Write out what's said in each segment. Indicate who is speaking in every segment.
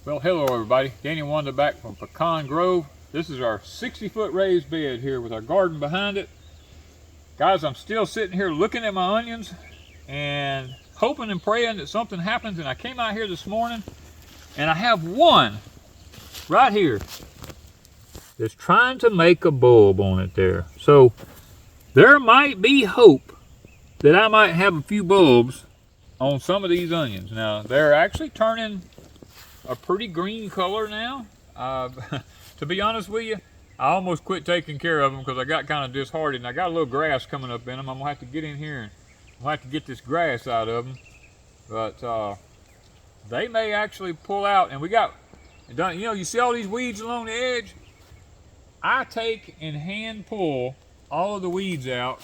Speaker 1: Well, hello everybody. Danny and Wanda back from Pecan Grove. This is our 60-foot raised bed here with our garden behind it. Guys, I'm still sitting here looking at my onions and hoping and praying that something happens. And I came out here this morning and I have one right here that's trying to make a bulb on it there. So there might be hope that I might have a few bulbs on some of these onions. Now, they're actually turning a pretty green color now. To be honest with you, I almost quit taking care of them because I got kind of disheartened. I got a little grass coming up in them. I'm gonna have to get in here and I'll have to get this grass out of them. But they may actually pull out. And we got, you know, you see all these weeds along the edge? I take and hand pull all of the weeds out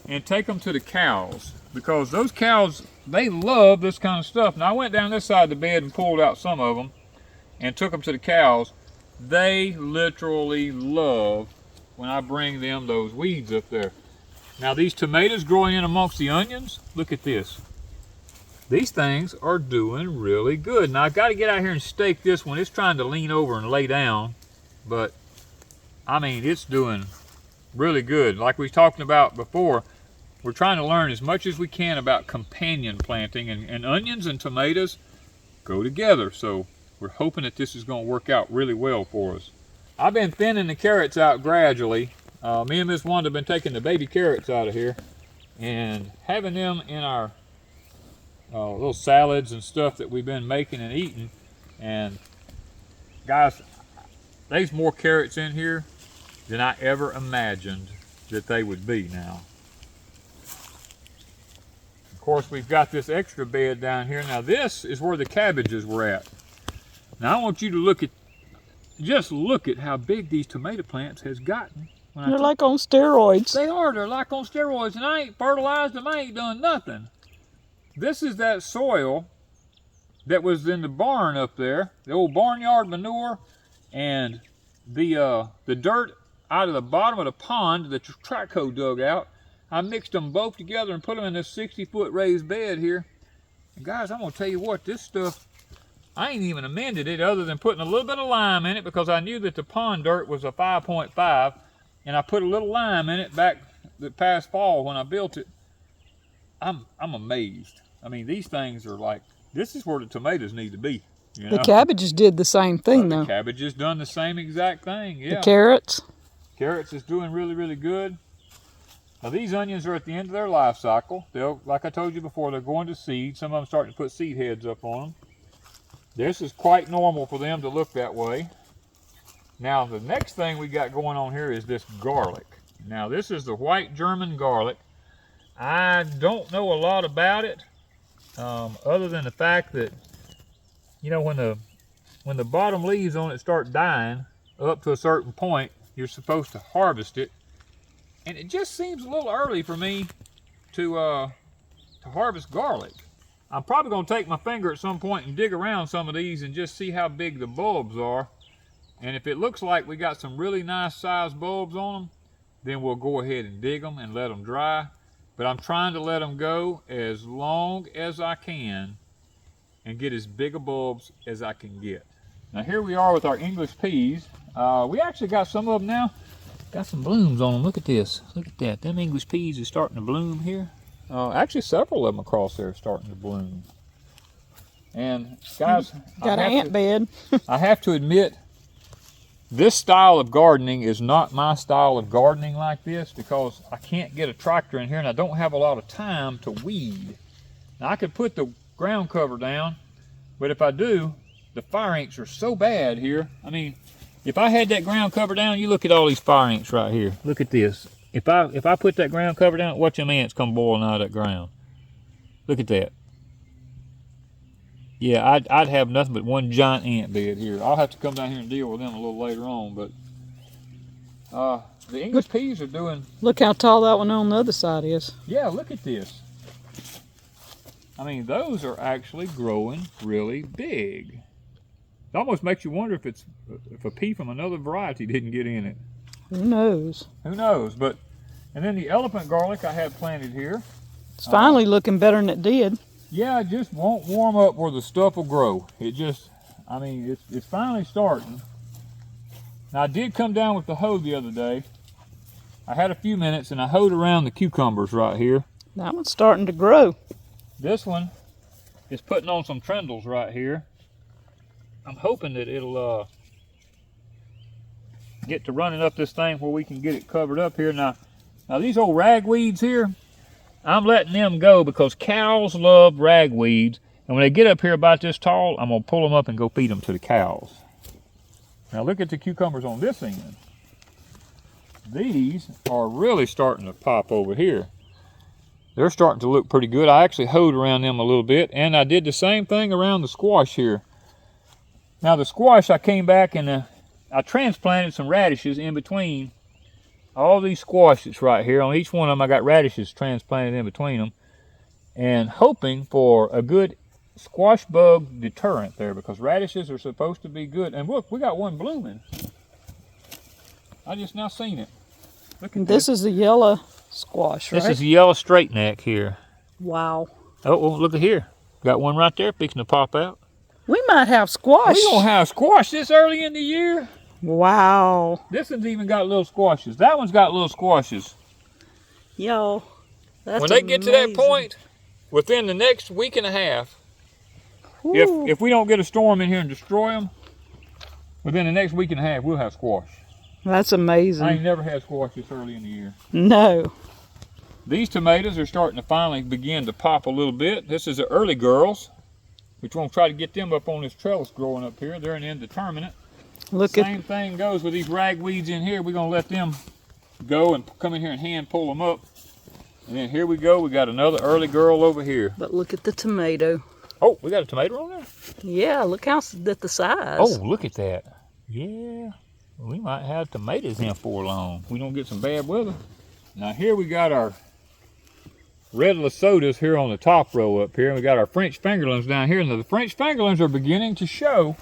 Speaker 1: and take them to the cows, because those cows, they love this kind of stuff. Now I went down this side of the bed and pulled out some of them and took them to the cows. They literally love when I bring them those weeds up there. Now these tomatoes growing in amongst the onions, look at this. These things are doing really good. Now I've got to get out here and stake this one. It's trying to lean over and lay down, but I mean, it's doing really good. Like we was talking about before, we're trying to learn as much as we can about companion planting, and onions and tomatoes go together. So we're hoping that this is going to work out really well for us. I've been thinning the carrots out gradually. Me and Miss Wanda have been taking the baby carrots out of here and having them in our little salads and stuff that we've been making and eating. And guys, there's more carrots in here than I ever imagined that they would be now. Of course, we've got this extra bed down here. Now this is where the cabbages were at. Now I want you to look at, just look at how big these tomato plants has gotten.
Speaker 2: They're like on steroids.
Speaker 1: They are, they're like on steroids, and I ain't fertilized them, I ain't done nothing. This is that soil that was in the barn up there, the old barnyard manure, and the dirt out of the bottom of the pond that Traco dug out. I mixed them both together and put them in this 60-foot raised bed here. And guys, I'm gonna tell you what, this stuff, I ain't even amended it other than putting a little bit of lime in it, because I knew that the pond dirt was a 5.5, and I put a little lime in it back the past fall when I built it. I'm amazed. I mean, these things are like, this is where the tomatoes need to be. You know?
Speaker 2: The cabbages did the same thing, though.
Speaker 1: The cabbages done the same exact thing, yeah.
Speaker 2: The carrots.
Speaker 1: Carrots is doing really, really good. Now these onions are at the end of their life cycle. They'll, like I told you before, they're going to seed. Some of them starting to put seed heads up on them. This is quite normal for them to look that way. Now the next thing we got going on here is this garlic. Now this is the white German garlic. I don't know a lot about it, other than the fact that, you know, when the bottom leaves on it start dying up to a certain point, you're supposed to harvest it. And it just seems a little early for me to harvest garlic. I'm probably going to take my finger at some point and dig around some of these and just see how big the bulbs are. And if it looks like we got some really nice sized bulbs on them, then we'll go ahead and dig them and let them dry. But I'm trying to let them go as long as I can and get as big of bulbs as I can get. Now here we are with our English peas. We actually got some of them now. Got some blooms on them. Look at this. Look at that. Them English peas are starting to bloom here. Actually, several of them across there are starting to bloom. And guys,
Speaker 2: got an ant bed.
Speaker 1: I have to admit, this style of gardening is not my style of gardening like this, because I can't get a tractor in here and I don't have a lot of time to weed. Now I could put the ground cover down, but if I do, the fire ants are so bad here. I mean, if I had that ground cover down, you look at all these fire ants right here. Look at this. If I put that ground cover down, watch them ants come boiling out of that ground. Look at that. Yeah, I'd have nothing but one giant ant bed here. I'll have to come down here and deal with them a little later on, but the English peas are doing...
Speaker 2: Look how tall that one on the other side is.
Speaker 1: Yeah, look at this. I mean, those are actually growing really big. It almost makes you wonder if a pea from another variety didn't get in it.
Speaker 2: Who knows?
Speaker 1: Who knows? But, and then the elephant garlic I have planted here.
Speaker 2: It's finally looking better than it did.
Speaker 1: Yeah, it just won't warm up where the stuff will grow. It just, I mean, it's finally starting. Now I did come down with the hoe the other day. I had a few minutes and I hoed around the cucumbers right here.
Speaker 2: That one's starting to grow.
Speaker 1: This one is putting on some trindles right here. I'm hoping that it'll get to running up this thing where we can get it covered up here. Now these old ragweeds here, I'm letting them go because cows love ragweeds. And when they get up here about this tall, I'm gonna pull them up and go feed them to the cows. Now look at the cucumbers on this end. These are really starting to pop over here. They're starting to look pretty good. I actually hoed around them a little bit, and I did the same thing around the squash here. Now the squash, I came back and I transplanted some radishes in between all these squash that's right here. On each one of them I got radishes transplanted in between them, and hoping for a good squash bug deterrent there, because radishes are supposed to be good. And look, we got one blooming. I just now seen it. Look at
Speaker 2: This is the yellow squash, right?
Speaker 1: This is a yellow straight neck here.
Speaker 2: Wow.
Speaker 1: Oh, well, look at here. Got one right there fixing to pop out.
Speaker 2: We might have squash.
Speaker 1: We don't have squash this early in the year.
Speaker 2: Wow.
Speaker 1: This one's even got little squashes. That one's got little squashes.
Speaker 2: Yo, that's
Speaker 1: when they get to that point, within the next week and a half, if we don't get a storm in here and destroy them, within the next week and a half, we'll have squash.
Speaker 2: That's amazing.
Speaker 1: I ain't never had squash this early in the year.
Speaker 2: No.
Speaker 1: These tomatoes are starting to finally begin to pop a little bit. This is the early girls. We're going to try to get them up on this trellis growing up here. They're an indeterminate. Same thing goes with these ragweeds in here. We're going to let them go and come in here and hand pull them up. And then here we go. We got another early girl over here.
Speaker 2: But look at the tomato.
Speaker 1: Oh, we got a tomato on there?
Speaker 2: Yeah, look how at the size.
Speaker 1: Oh, look at that. Yeah. We might have tomatoes in for long. We don't get some bad weather. Now here we got our red Lesotas here on the top row up here. We got our French fingerlings down here. And the French fingerlings are beginning to show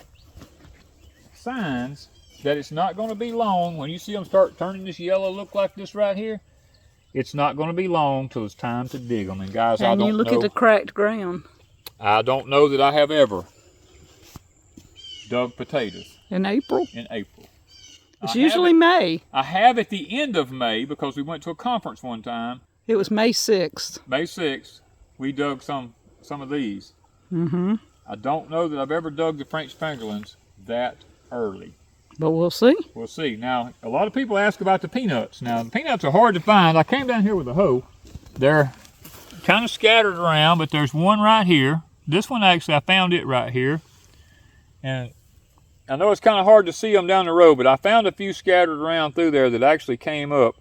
Speaker 1: signs that it's not going to be long. When you see them start turning this yellow look like this right here, it's not going to be long till it's time to dig them. And guys, I don't know.
Speaker 2: And you look at the cracked ground.
Speaker 1: I don't know that I have ever dug potatoes.
Speaker 2: In April?
Speaker 1: In April.
Speaker 2: It's usually May.
Speaker 1: I have at the end of May, because we went to a conference one time.
Speaker 2: It was May 6th.
Speaker 1: May 6th, we dug some of these.
Speaker 2: Mm-hmm.
Speaker 1: I don't know that I've ever dug the French fingerlings that early.
Speaker 2: But we'll see.
Speaker 1: We'll see. Now, a lot of people ask about the peanuts. Now, the peanuts are hard to find. I came down here with a hoe. They're kind of scattered around, but there's one right here. This one, actually, I found it right here. And I know it's kind of hard to see them down the road, but I found a few scattered around through there that actually came up.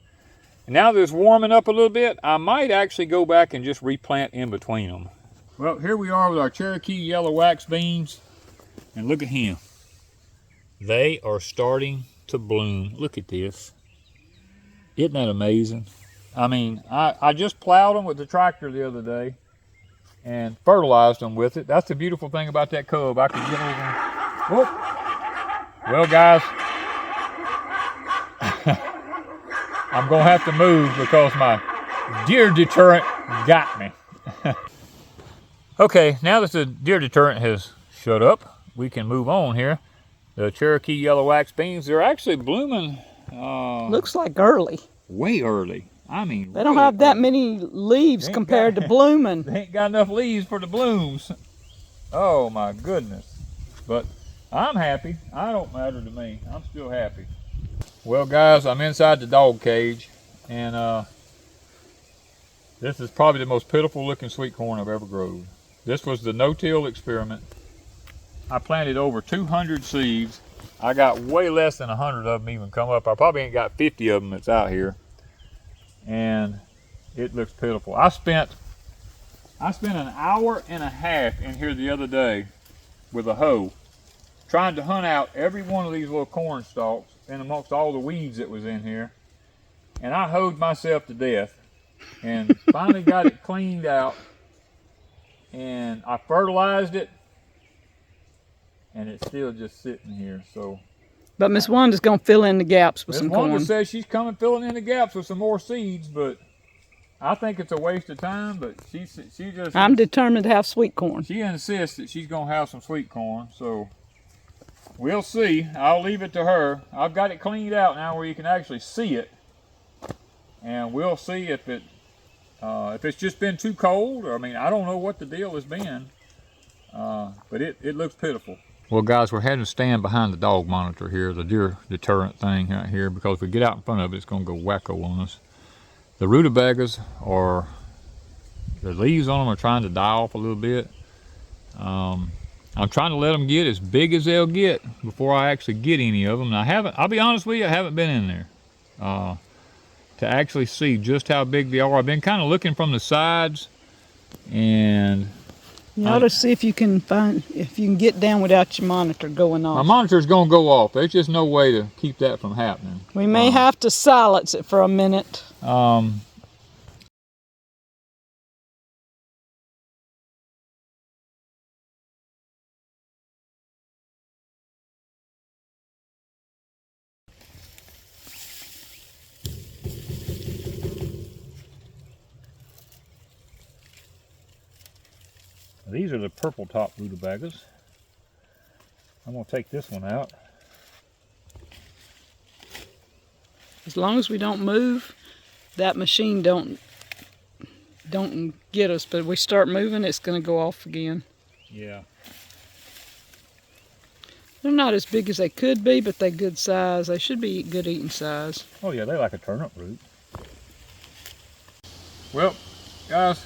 Speaker 1: And now that it's warming up a little bit, I might actually go back and just replant in between them. Well, here we are with our Cherokee yellow wax beans. And look at him. They are starting to bloom. Look at this. Isn't that amazing? I mean, I just plowed them with the tractor the other day and fertilized them with it. That's the beautiful thing about that cub. I could get over them. Whoop. Well, guys, I'm going to have to move because my deer deterrent got me. Okay, now that the deer deterrent has shut up, we can move on here. The Cherokee yellow wax beans, they're actually blooming.
Speaker 2: Looks like early.
Speaker 1: Way early. I mean,
Speaker 2: they don't have that many leaves compared to blooming.
Speaker 1: They ain't got enough leaves for the blooms. Oh my goodness. But I'm happy. It don't matter to me. I'm still happy. Well, guys, I'm inside the dog cage, and this is probably the most pitiful looking sweet corn I've ever grown. This was the no-till experiment. I planted over 200 seeds. I got way less than 100 of them even come up. I probably ain't got 50 of them that's out here. And it looks pitiful. I spent an hour and a half in here the other day with a hoe trying to hunt out every one of these little corn stalks and amongst all the weeds that was in here. And I hoed myself to death and finally got it cleaned out, and I fertilized it, and it's still just sitting here. So,
Speaker 2: but Miss Wanda's gonna fill in the gaps with some corn.
Speaker 1: Wanda says she's coming filling in the gaps with some more seeds, but I think it's a waste of time. But she just,
Speaker 2: I'm determined to have sweet corn.
Speaker 1: She insists that she's gonna have some sweet corn. So we'll see. I'll leave it to her. I've got it cleaned out now where you can actually see it, and we'll see if it's just been too cold, or I mean, I don't know what the deal has been, but it looks pitiful. Well, guys, we're having to stand behind the dog monitor here, the deer deterrent thing right here, because if we get out in front of it, it's going to go wacko on us. The rutabagas are, the leaves on them are trying to die off a little bit. I'm trying to let them get as big as they'll get before I actually get any of them. And I'll be honest with you, I haven't been in there to actually see just how big they are. I've been kind of looking from the sides, and
Speaker 2: you ought to see if you can get down without your monitor going off.
Speaker 1: My monitor's going to go off. There's just no way to keep that from happening.
Speaker 2: We may have to silence it for a minute.
Speaker 1: These are the purple top rutabagas. I'm going to take this one out.
Speaker 2: As long as we don't move, that machine don't get us, but if we start moving, it's going to go off again.
Speaker 1: Yeah.
Speaker 2: They're not as big as they could be, but they're good size. They should be good eating size.
Speaker 1: Oh yeah, they like a turnip root. Well, guys,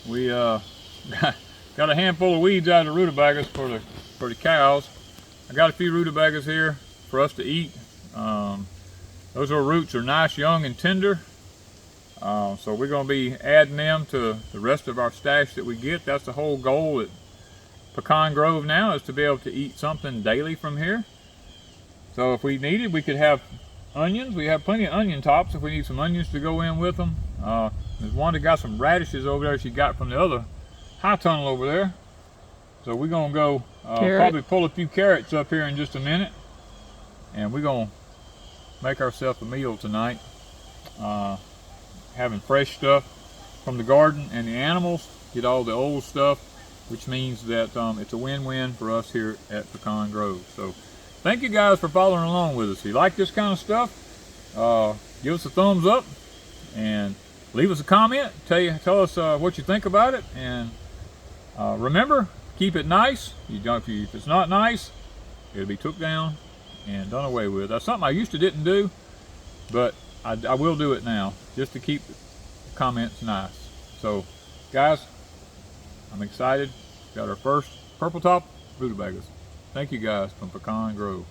Speaker 1: we got a handful of weeds out of the rutabagas for the cows. I got a few rutabagas here for us to eat. Those little roots are nice, young, and tender. So we're going to be adding them to the rest of our stash that we get. That's the whole goal at Pecan Grove now, is to be able to eat something daily from here. So if we needed, we could have onions. We have plenty of onion tops if we need some onions to go in with them. There's one that got some radishes over there she got from the other high tunnel over there. So we're going to go probably pull a few carrots up here in just a minute. And we're going to make ourselves a meal tonight. Having fresh stuff from the garden, and the animals get all the old stuff, which means that it's a win-win for us here at Pecan Grove. So thank you guys for following along with us. If you like this kind of stuff, give us a thumbs up and leave us a comment. Tell us what you think about it, and remember, keep it nice. If it's not nice, it'll be took down and done away with. That's something I used to didn't do, but I will do it now, just to keep the comments nice. So guys, I'm excited. Got our first purple top rutabagas. Thank you guys from Pecan Grove.